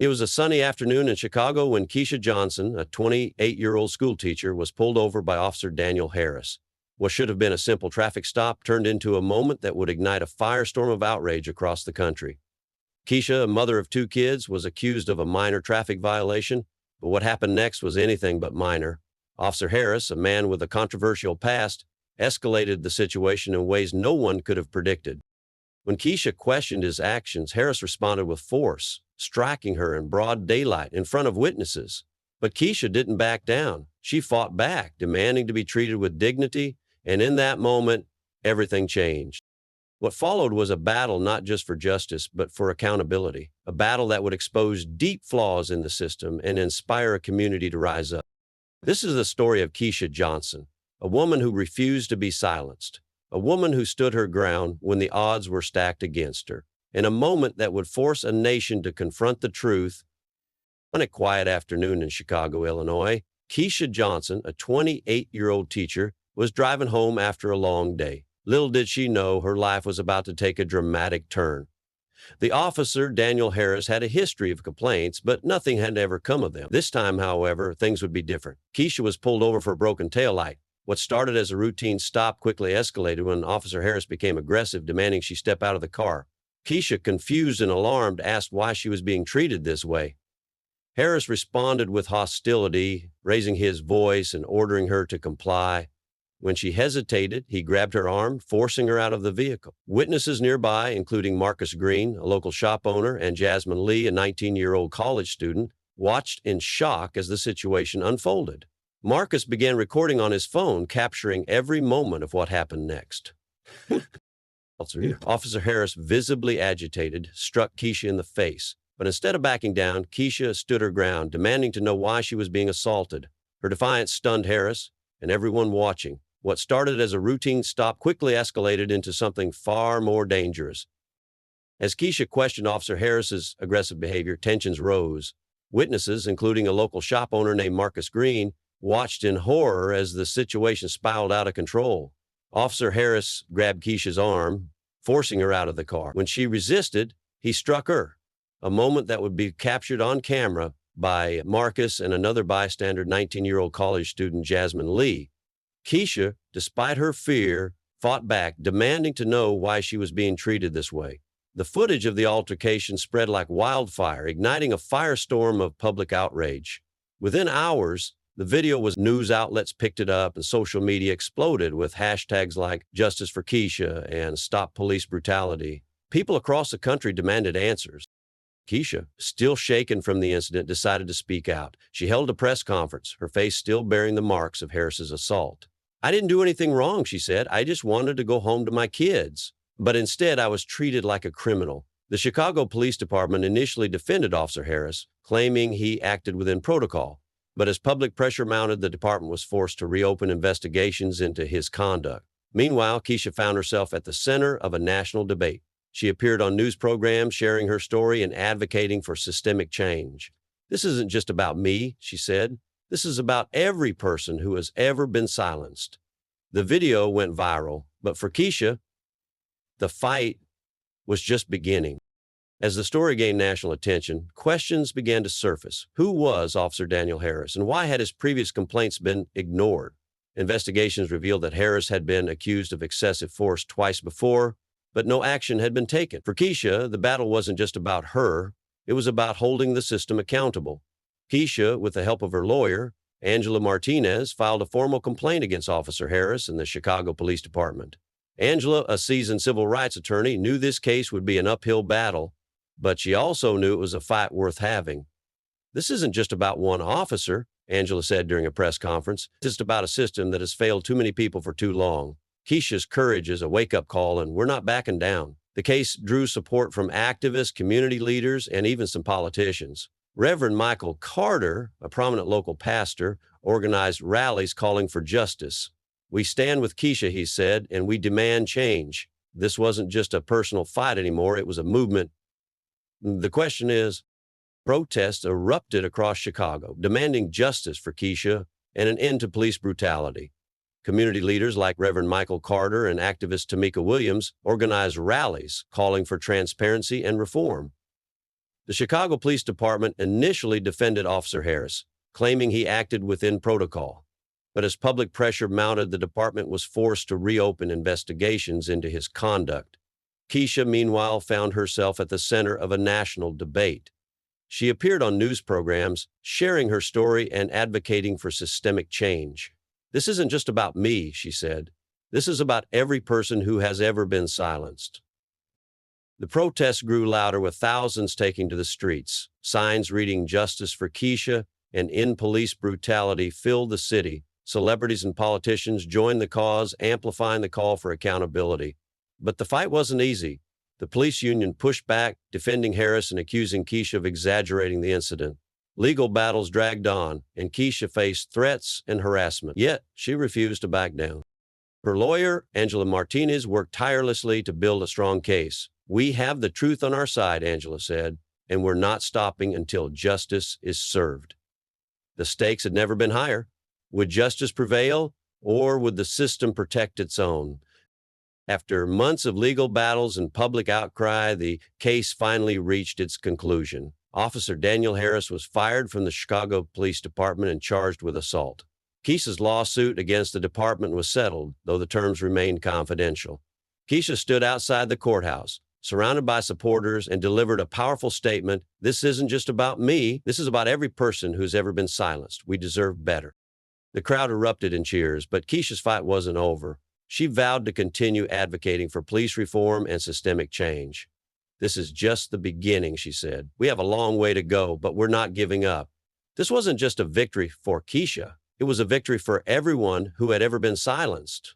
It was a sunny afternoon in Chicago when Keisha Johnson, a 28-year-old schoolteacher, was pulled over by Officer Daniel Harris. What should have been a simple traffic stop turned into a moment that would ignite a firestorm of outrage across the country. Keisha, a mother of two kids, was accused of a minor traffic violation, but what happened next was anything but minor. Officer Harris, a man with a controversial past, escalated the situation in ways no one could have predicted. When Keisha questioned his actions, Harris responded with force, striking her in broad daylight in front of witnesses. But Keisha didn't back down. She fought back, demanding to be treated with dignity, and in that moment, everything changed. What followed was a battle not just for justice, but for accountability, a battle that would expose deep flaws in the system and inspire a community to rise up. This is the story of Keisha Johnson, a woman who refused to be silenced, a woman who stood her ground when the odds were stacked against her, in a moment that would force a nation to confront the truth. On a quiet afternoon in Chicago, Illinois, Keisha Johnson, a 28-year-old teacher, was driving home after a long day. Little did she know her life was about to take a dramatic turn. The officer, Daniel Harris, had a history of complaints, but nothing had ever come of them. This time, however, things would be different. Keisha was pulled over for a broken taillight. What started as a routine stop quickly escalated when Officer Harris became aggressive, demanding she step out of the car. Keisha, confused and alarmed, asked why she was being treated this way. Harris responded with hostility, raising his voice and ordering her to comply. When she hesitated, he grabbed her arm, forcing her out of the vehicle. Witnesses nearby, including Marcus Green, a local shop owner, and Jasmine Lee, a 19-year-old college student, watched in shock as the situation unfolded. Marcus began recording on his phone, capturing every moment of what happened next. Officer Harris, visibly agitated, struck Keisha in the face. But instead of backing down, Keisha stood her ground, demanding to know why she was being assaulted. Her defiance stunned Harris and everyone watching. What started as a routine stop quickly escalated into something far more dangerous. As Keisha questioned Officer Harris's aggressive behavior, tensions rose. Witnesses, including a local shop owner named Marcus Green, watched in horror as the situation spiraled out of control. Officer Harris grabbed Keisha's arm, forcing her out of the car. When she resisted, he struck her, a moment that would be captured on camera by Marcus and another bystander, 19-year-old college student Jasmine Lee. Keisha, despite her fear, fought back, demanding to know why she was being treated this way. The footage of the altercation spread like wildfire, igniting a firestorm of public outrage. Within hours, the video was news outlets picked it up and social media exploded with hashtags like Justice for Keisha and Stop Police Brutality. People across the country demanded answers. Keisha, still shaken from the incident, decided to speak out. She held a press conference, her face still bearing the marks of Harris's assault. "I didn't do anything wrong," she said. "I just wanted to go home to my kids. But instead, I was treated like a criminal." The Chicago Police Department initially defended Officer Harris, claiming he acted within protocol. But as public pressure mounted, the department was forced to reopen investigations into his conduct. Meanwhile, Keisha found herself at the center of a national debate. She appeared on news programs, sharing her story and advocating for systemic change. "This isn't just about me," she said. "This is about every person who has ever been silenced." The video went viral, but for Keisha, the fight was just beginning. As the story gained national attention, questions began to surface. Who was Officer Daniel Harris, and why had his previous complaints been ignored? Investigations revealed that Harris had been accused of excessive force twice before, but no action had been taken. For Keisha, the battle wasn't just about her. It was about holding the system accountable. Keisha, with the help of her lawyer, Angela Martinez, filed a formal complaint against Officer Harris and the Chicago Police Department. Angela, a seasoned civil rights attorney, knew this case would be an uphill battle, but she also knew it was a fight worth having. "This isn't just about one officer," Angela said during a press conference. "It's just about a system that has failed too many people for too long. Keisha's courage is a wake-up call, and we're not backing down." The case drew support from activists, community leaders, and even some politicians. Reverend Michael Carter, a prominent local pastor, organized rallies calling for justice. "We stand with Keisha," he said, "and we demand change." This wasn't just a personal fight anymore, it was a movement. The question is, protests erupted across Chicago, demanding justice for Keisha and an end to police brutality. Community leaders like Reverend Michael Carter and activist Tamika Williams organized rallies calling for transparency and reform. The Chicago Police Department initially defended Officer Harris, claiming he acted within protocol. But as public pressure mounted, the department was forced to reopen investigations into his conduct. Keisha, meanwhile, found herself at the center of a national debate. She appeared on news programs, sharing her story and advocating for systemic change. "This isn't just about me," she said. "This is about every person who has ever been silenced." The protests grew louder, with thousands taking to the streets. Signs reading "Justice for Keisha" and "End Police Brutality" filled the city. Celebrities and politicians joined the cause, amplifying the call for accountability. But the fight wasn't easy. The police union pushed back, defending Harris and accusing Keisha of exaggerating the incident. Legal battles dragged on, and Keisha faced threats and harassment. Yet, she refused to back down. Her lawyer, Angela Martinez, worked tirelessly to build a strong case. "We have the truth on our side," Angela said, "and we're not stopping until justice is served." The stakes had never been higher. Would justice prevail, or would the system protect its own? After months of legal battles and public outcry, the case finally reached its conclusion. Officer Daniel Harris was fired from the Chicago Police Department and charged with assault. Keisha's lawsuit against the department was settled, though the terms remained confidential. Keisha stood outside the courthouse, surrounded by supporters, and delivered a powerful statement. "This isn't just about me. This is about every person who's ever been silenced. We deserve better." The crowd erupted in cheers, but Keisha's fight wasn't over. She vowed to continue advocating for police reform and systemic change. "This is just the beginning," she said. "We have a long way to go, but we're not giving up." This wasn't just a victory for Keisha. It was a victory for everyone who had ever been silenced.